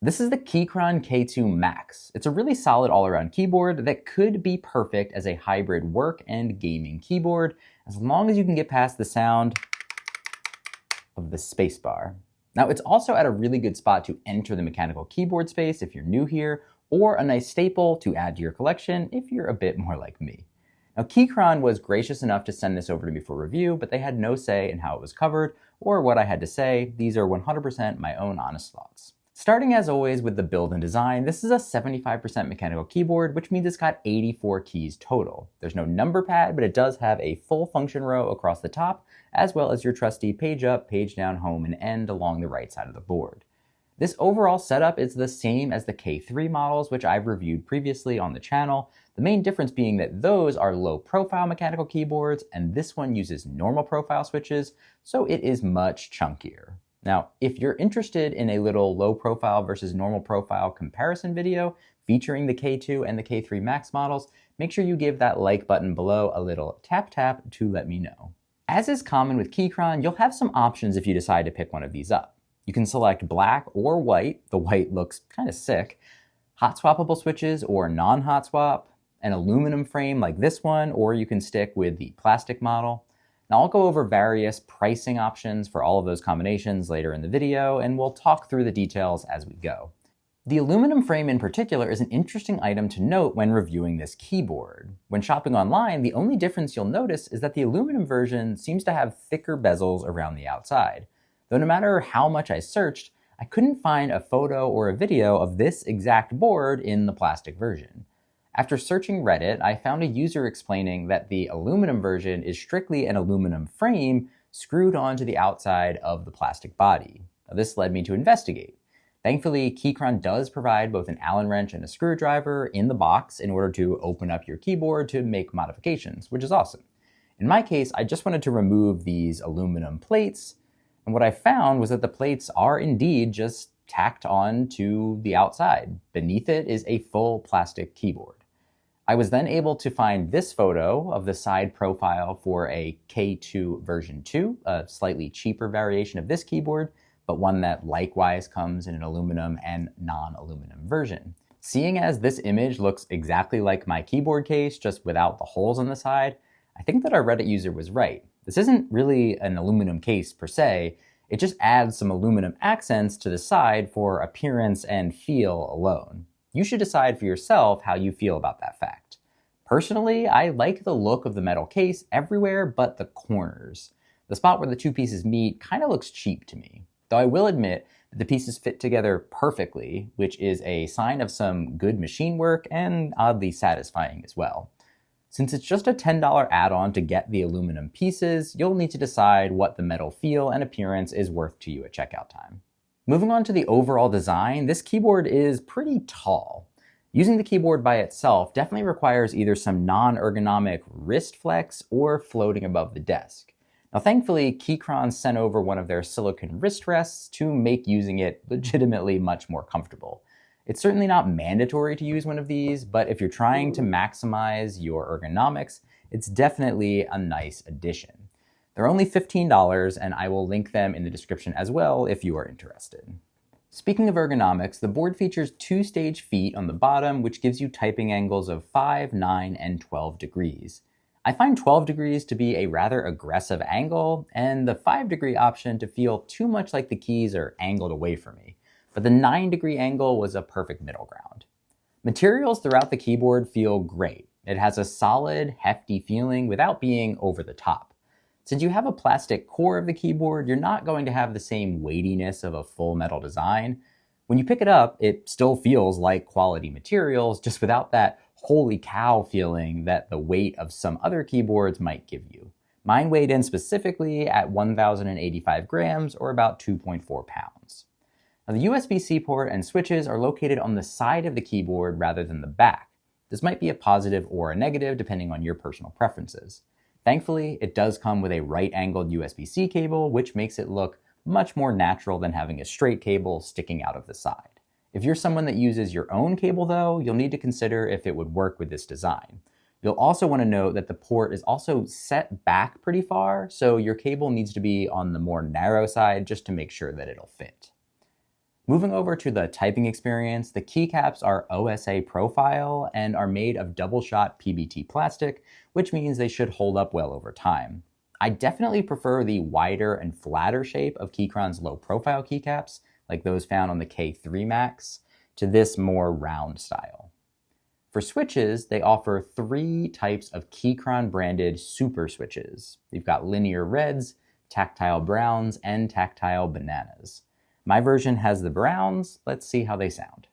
This is the Keychron K2 Max. It's a really solid all-around keyboard that could be perfect as a hybrid work and gaming keyboard, as long as you can get past the sound of the spacebar. Now, it's also at a really good spot to enter the mechanical keyboard space if you're new here, or a nice staple to add to your collection if you're a bit more like me. Now, Keychron was gracious enough to send this over to me for review, but they had no say in how it was covered or what I had to say. These are 100% my own honest thoughts. Starting as always with the build and design, this is a 75% mechanical keyboard, which means it's got 84 keys total. There's no number pad, but it does have a full function row across the top, as well as your trusty page up, page down, home, and end along the right side of the board. This overall setup is the same as the K3 models, which I've reviewed previously on the channel. The main difference being that those are low profile mechanical keyboards, and this one uses normal profile switches, so it is much chunkier. Now, if you're interested in a little low profile versus normal profile comparison video featuring the K2 and the K3 Max models, make sure you give that like button below a little tap to let me know. As is common with Keychron, you'll have some options if you decide to pick one of these up. You can select black or white. The white looks kind of sick. Hot swappable switches or non-hot swap, an aluminum frame like this one, or you can stick with the plastic model. Now, I'll go over various pricing options for all of those combinations later in the video, and we'll talk through the details as we go. The aluminum frame in particular is an interesting item to note when reviewing this keyboard. When shopping online, the only difference you'll notice is that the aluminum version seems to have thicker bezels around the outside. Though no matter how much I searched, I couldn't find a photo or a video of this exact board in the plastic version. After searching Reddit, I found a user explaining that the aluminum version is strictly an aluminum frame screwed onto the outside of the plastic body. Now, this led me to investigate. Thankfully, Keychron does provide both an Allen wrench and a screwdriver in the box in order to open up your keyboard to make modifications, which is awesome. In my case, I just wanted to remove these aluminum plates, and what I found was that the plates are indeed just tacked on to the outside. Beneath it is a full plastic keyboard. I was then able to find this photo of the side profile for a K2 version 2, a slightly cheaper variation of this keyboard, but one that likewise comes in an aluminum and non-aluminum version. Seeing as this image looks exactly like my keyboard case, just without the holes on the side, I think that our Reddit user was right. This isn't really an aluminum case per se, it just adds some aluminum accents to the side for appearance and feel alone. You should decide for yourself how you feel about that fact. Personally, I like the look of the metal case everywhere but the corners. The spot where the two pieces meet kind of looks cheap to me. Though I will admit that the pieces fit together perfectly, which is a sign of some good machine work and oddly satisfying as well. Since it's just a $10 add-on to get the aluminum pieces, you'll need to decide what the metal feel and appearance is worth to you at checkout time. Moving on to the overall design, this keyboard is pretty tall. Using the keyboard by itself definitely requires either some non-ergonomic wrist flex or floating above the desk. Now, thankfully, Keychron sent over one of their silicone wrist rests to make using it legitimately much more comfortable. It's certainly not mandatory to use one of these, but if you're trying to maximize your ergonomics, it's definitely a nice addition. They're only $15, and I will link them in the description as well if you are interested. Speaking of ergonomics, the board features 2-stage feet on the bottom, which gives you typing angles of 5, 9, and 12 degrees. I find 12 degrees to be a rather aggressive angle, and the 5-degree option to feel too much like the keys are angled away from me. But the 9-degree angle was a perfect middle ground. Materials throughout the keyboard feel great. It has a solid, hefty feeling without being over the top. Since you have a plastic core of the keyboard, you're not going to have the same weightiness of a full metal design. When you pick it up, it still feels like quality materials, just without that holy cow feeling that the weight of some other keyboards might give you. Mine weighed in specifically at 1,085 grams, or about 2.4 pounds. Now, the USB-C port and switches are located on the side of the keyboard rather than the back. This might be a positive or a negative depending on your personal preferences. Thankfully, it does come with a right-angled USB-C cable, which makes it look much more natural than having a straight cable sticking out of the side. If you're someone that uses your own cable though, you'll need to consider if it would work with this design. You'll also want to note that the port is also set back pretty far, so your cable needs to be on the more narrow side just to make sure that it'll fit. Moving over to the typing experience, the keycaps are OSA profile and are made of double-shot PBT plastic, which means they should hold up well over time. I definitely prefer the wider and flatter shape of Keychron's low-profile keycaps, like those found on the K2 Max, to this more round style. For switches, they offer 3 types of Keychron branded super switches. You've got linear reds, tactile browns, and tactile bananas. My version has the browns. Let's see how they sound.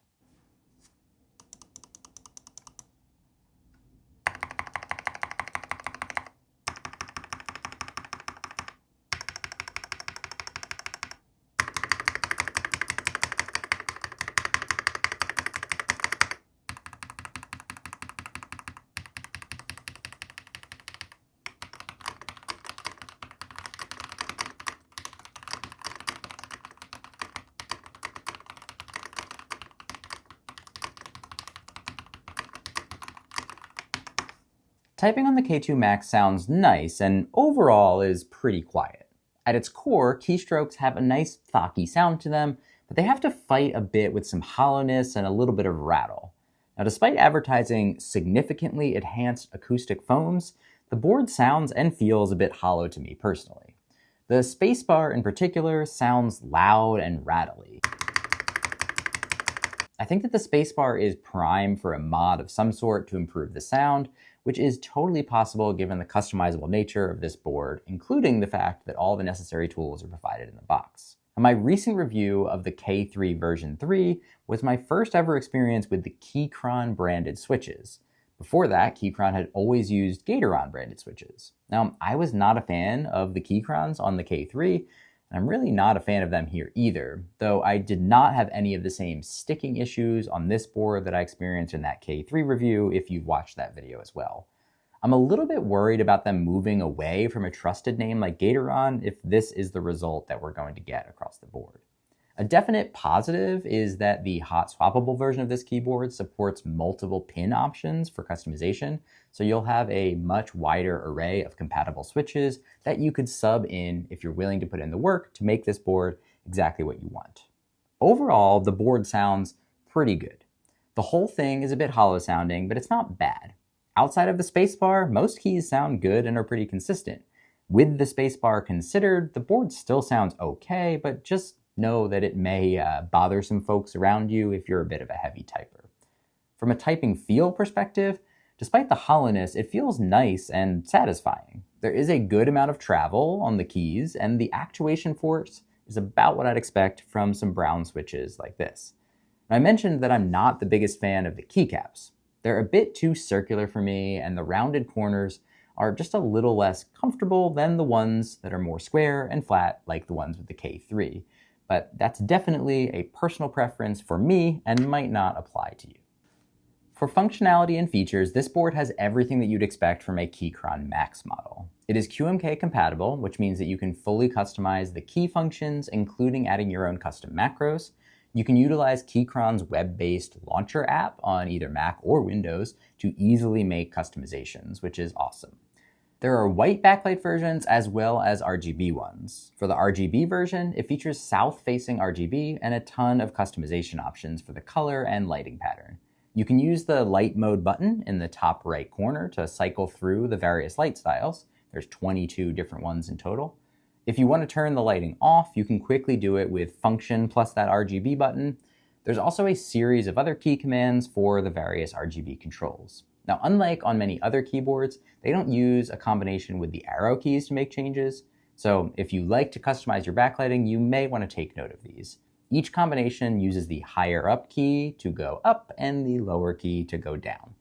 Typing on the K2 Max sounds nice and overall is pretty quiet. At its core, keystrokes have a nice thocky sound to them, but they have to fight a bit with some hollowness and a little bit of rattle. Now, despite advertising significantly enhanced acoustic foams, the board sounds and feels a bit hollow to me personally. The spacebar in particular sounds loud and rattly. I think that the spacebar is prime for a mod of some sort to improve the sound, which is totally possible given the customizable nature of this board, including the fact that all the necessary tools are provided in the box. And my recent review of the K3 version 3 was my first ever experience with the Keychron branded switches. Before that, Keychron had always used Gateron branded switches. Now, I was not a fan of the Keychrons on the K3, and I'm really not a fan of them here either, though I did not have any of the same sticking issues on this board that I experienced in that K3 review if you've watched that video as well. I'm a little bit worried about them moving away from a trusted name like Gateron if this is the result that we're going to get across the board. A definite positive is that the hot-swappable version of this keyboard supports multiple pin options for customization, so you'll have a much wider array of compatible switches that you could sub in if you're willing to put in the work to make this board exactly what you want. Overall, the board sounds pretty good. The whole thing is a bit hollow sounding, but it's not bad. Outside of the spacebar, most keys sound good and are pretty consistent. With the spacebar considered, the board still sounds okay, but just know that it may bother some folks around you if you're a bit of a heavy typer. From a typing feel perspective, despite the hollowness, it feels nice and satisfying. There is a good amount of travel on the keys, and the actuation force is about what I'd expect from some brown switches like this. Now, I mentioned that I'm not the biggest fan of the keycaps. They're a bit too circular for me, and the rounded corners are just a little less comfortable than the ones that are more square and flat like the ones with the K3. But that's definitely a personal preference for me and might not apply to you. For functionality and features, this board has everything that you'd expect from a Keychron Max model. It is QMK compatible, which means that you can fully customize the key functions, including adding your own custom macros. You can utilize Keychron's web-based launcher app on either Mac or Windows to easily make customizations, which is awesome. There are white backlight versions as well as RGB ones. For the RGB version, it features south-facing RGB and a ton of customization options for the color and lighting pattern. You can use the light mode button in the top right corner to cycle through the various light styles. There's 22 different ones in total. If you want to turn the lighting off, you can quickly do it with function plus that RGB button. There's also a series of other key commands for the various RGB controls. Now, unlike on many other keyboards, they don't use a combination with the arrow keys to make changes. So if you like to customize your backlighting, you may want to take note of these. Each combination uses the higher up key to go up and the lower key to go down.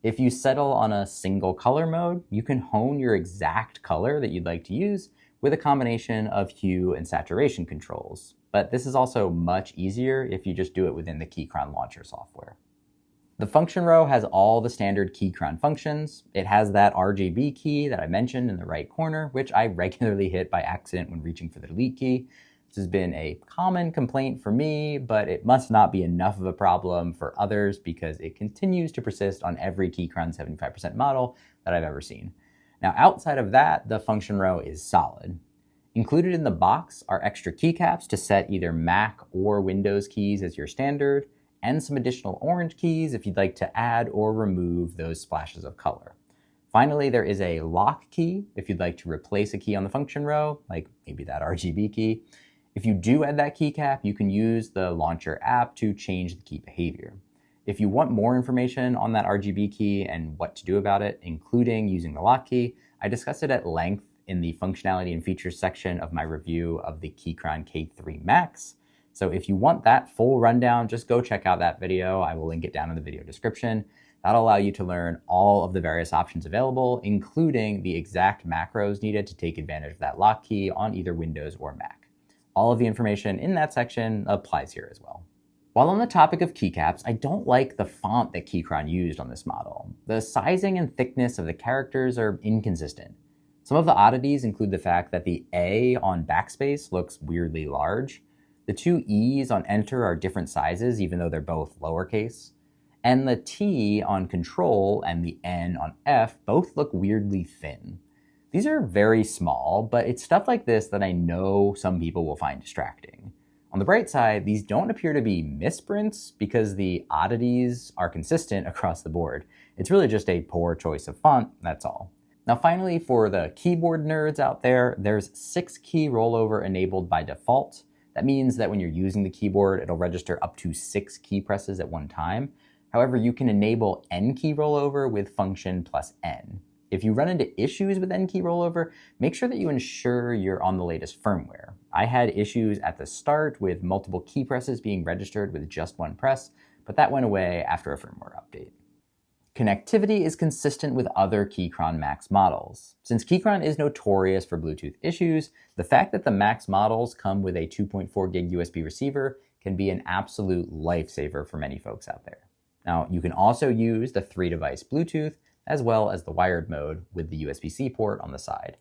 If you settle on a single color mode, you can hone your exact color that you'd like to use with a combination of hue and saturation controls. But this is also much easier if you just do it within the Keychron launcher software. The function row has all the standard Keychron functions. It has that RGB key that I mentioned in the right corner, which I regularly hit by accident when reaching for the delete key. This has been a common complaint for me, but it must not be enough of a problem for others because it continues to persist on every Keychron 75% model that I've ever seen. Now, outside of that, the function row is solid. Included in the box are extra keycaps to set either Mac or Windows keys as your standard, and some additional orange keys if you'd like to add or remove those splashes of color. Finally, there is a lock key if you'd like to replace a key on the function row, like maybe that RGB key. If you do add that keycap, you can use the Launcher app to change the key behavior. If you want more information on that RGB key and what to do about it, including using the lock key, I discuss it at length in the functionality and features section of my review of the Keychron K2 Max. So if you want that full rundown, just go check out that video. I will link it down in the video description. That'll allow you to learn all of the various options available, including the exact macros needed to take advantage of that lock key on either Windows or Mac. All of the information in that section applies here as well. While on the topic of keycaps, I don't like the font that Keychron used on this model. The sizing and thickness of the characters are inconsistent. Some of the oddities include the fact that the A on backspace looks weirdly large. The two E's on enter are different sizes, even though they're both lowercase. And the T on control and the N on F both look weirdly thin. These are very small, but it's stuff like this that I know some people will find distracting. On the bright side, these don't appear to be misprints because the oddities are consistent across the board. It's really just a poor choice of font, that's all. Now finally, for the keyboard nerds out there, there's 6-key rollover enabled by default. That means that when you're using the keyboard, it'll register up to 6 key presses at one time. However, you can enable N-key rollover with function plus N. If you run into issues with N-key rollover, make sure that you ensure you're on the latest firmware. I had issues at the start with multiple key presses being registered with just one press, but that went away after a firmware update. Connectivity is consistent with other Keychron Max models. Since Keychron is notorious for Bluetooth issues, the fact that the Max models come with a 2.4 gig USB receiver can be an absolute lifesaver for many folks out there. Now, you can also use the 3-device Bluetooth as well as the wired mode with the USB-C port on the side.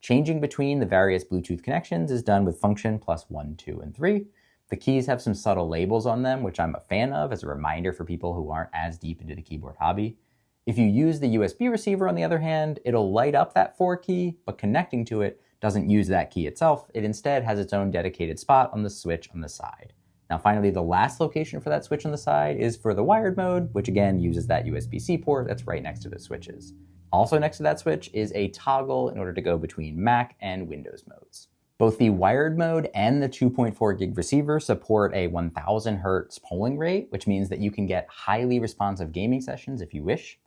Changing between the various Bluetooth connections is done with function plus 1, 2, and 3. The keys have some subtle labels on them, which I'm a fan of as a reminder for people who aren't as deep into the keyboard hobby. If you use the USB receiver, on the other hand, it'll light up that 4 key, but connecting to it doesn't use that key itself. It instead has its own dedicated spot on the switch on the side. Now finally, the last location for that switch on the side is for the wired mode, which again uses that USB-C port that's right next to the switches. Also next to that switch is a toggle in order to go between Mac and Windows modes. Both the wired mode and the 2.4 gig receiver support a 1000 Hertz polling rate, which means that you can get highly responsive gaming sessions if you wish.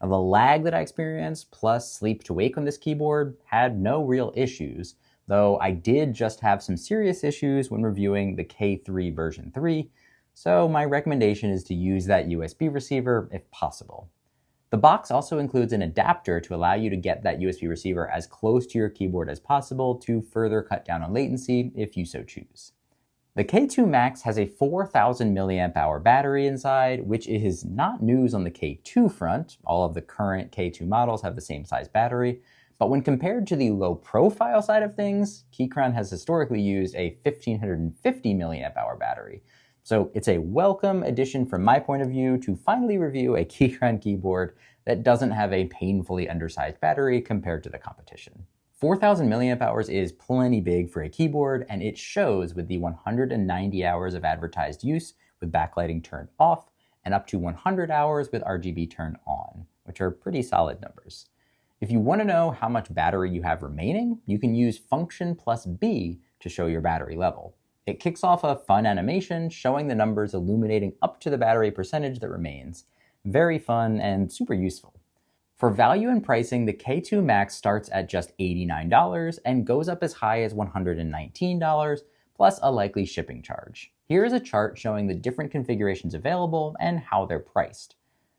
Now, the lag that I experienced plus sleep to wake on this keyboard had no real issues, though I did just have some serious issues when reviewing the K3 version 3, so my recommendation is to use that USB receiver if possible. The box also includes an adapter to allow you to get that USB receiver as close to your keyboard as possible to further cut down on latency if you so choose. The K2 Max has a 4000 mAh battery inside, which is not news on the K2 front. All of the current K2 models have the same size battery, but when compared to the low profile side of things, Keychron has historically used a 1550 mAh battery. So it's a welcome addition from my point of view to finally review a Keychron keyboard that doesn't have a painfully undersized battery compared to the competition. 4000 mAh is plenty big for a keyboard, and it shows with the 190 hours of advertised use with backlighting turned off and up to 100 hours with RGB turned on, which are pretty solid numbers. If you want to know how much battery you have remaining, you can use function plus B to show your battery level. It kicks off a fun animation showing the numbers illuminating up to the battery percentage that remains. Very fun and super useful. For value and pricing, the K2 Max starts at just $89 and goes up as high as $119, plus a likely shipping charge. Here is a chart showing the different configurations available and how they're priced.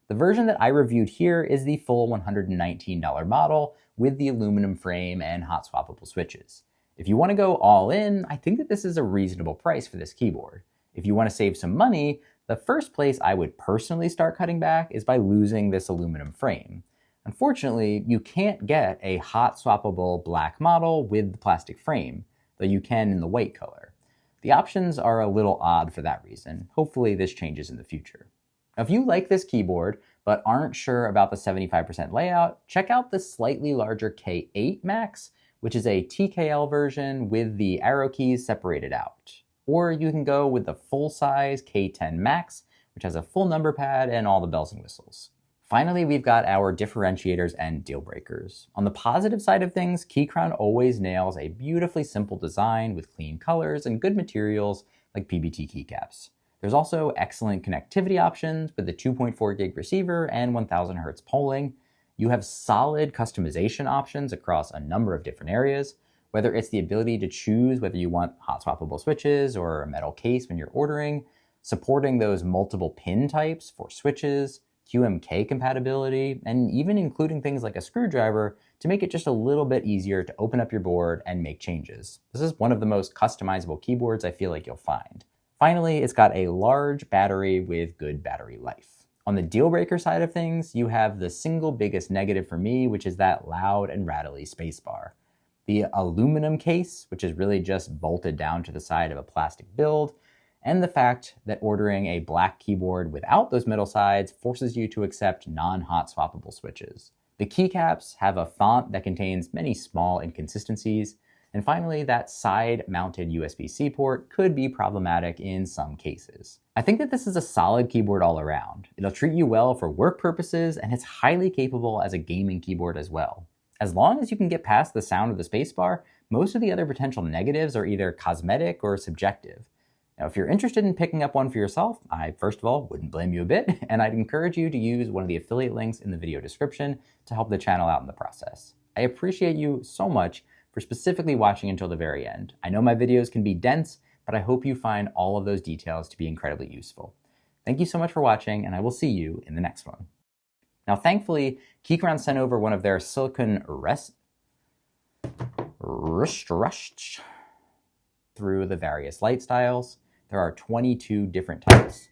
The version that I reviewed here is the full $119 model with the aluminum frame and hot-swappable switches. If you want to go all in, I think that this is a reasonable price for this keyboard. If you want to save some money, the first place I would personally start cutting back is by losing this aluminum frame. Unfortunately, you can't get a hot-swappable black model with the plastic frame, though you can in the white color. The options are a little odd for that reason. Hopefully this changes in the future. Now, if you like this keyboard but aren't sure about the 75% layout, check out the slightly larger K8 Max, which is a TKL version with the arrow keys separated out. Or you can go with the full-size K10 Max, which has a full number pad and all the bells and whistles. Finally, we've got our differentiators and deal breakers. On the positive side of things, Keychron always nails a beautifully simple design with clean colors and good materials like PBT keycaps. There's also excellent connectivity options with the 2.4 gig receiver and 1000 Hz polling. You have solid customization options across a number of different areas, whether it's the ability to choose whether you want hot-swappable switches or a metal case when you're ordering, supporting those multiple pin types for switches, QMK compatibility, and even including things like a screwdriver to make it just a little bit easier to open up your board and make changes. This is one of the most customizable keyboards I feel like you'll find. Finally, it's got a large battery with good battery life. On the deal breaker side of things, you have the single biggest negative for me, which is that loud and rattly spacebar. The aluminum case, which is really just bolted down to the side of a plastic build, and the fact that ordering a black keyboard without those metal sides forces you to accept non-hot swappable switches. The keycaps have a font that contains many small inconsistencies, and finally, that side-mounted USB-C port could be problematic in some cases. I think that this is a solid keyboard all around. It'll treat you well for work purposes, and it's highly capable as a gaming keyboard as well. As long as you can get past the sound of the spacebar, most of the other potential negatives are either cosmetic or subjective. Now, if you're interested in picking up one for yourself, I, first of all, wouldn't blame you a bit, and I'd encourage you to use one of the affiliate links in the video description to help the channel out in the process. I appreciate you so much for specifically watching until the very end. I know my videos can be dense, but I hope you find all of those details to be incredibly useful. Thank you so much for watching, and I will see you in the next one. Now, thankfully, Keychron sent over one of their silicone through the various light styles. There are 22 different types.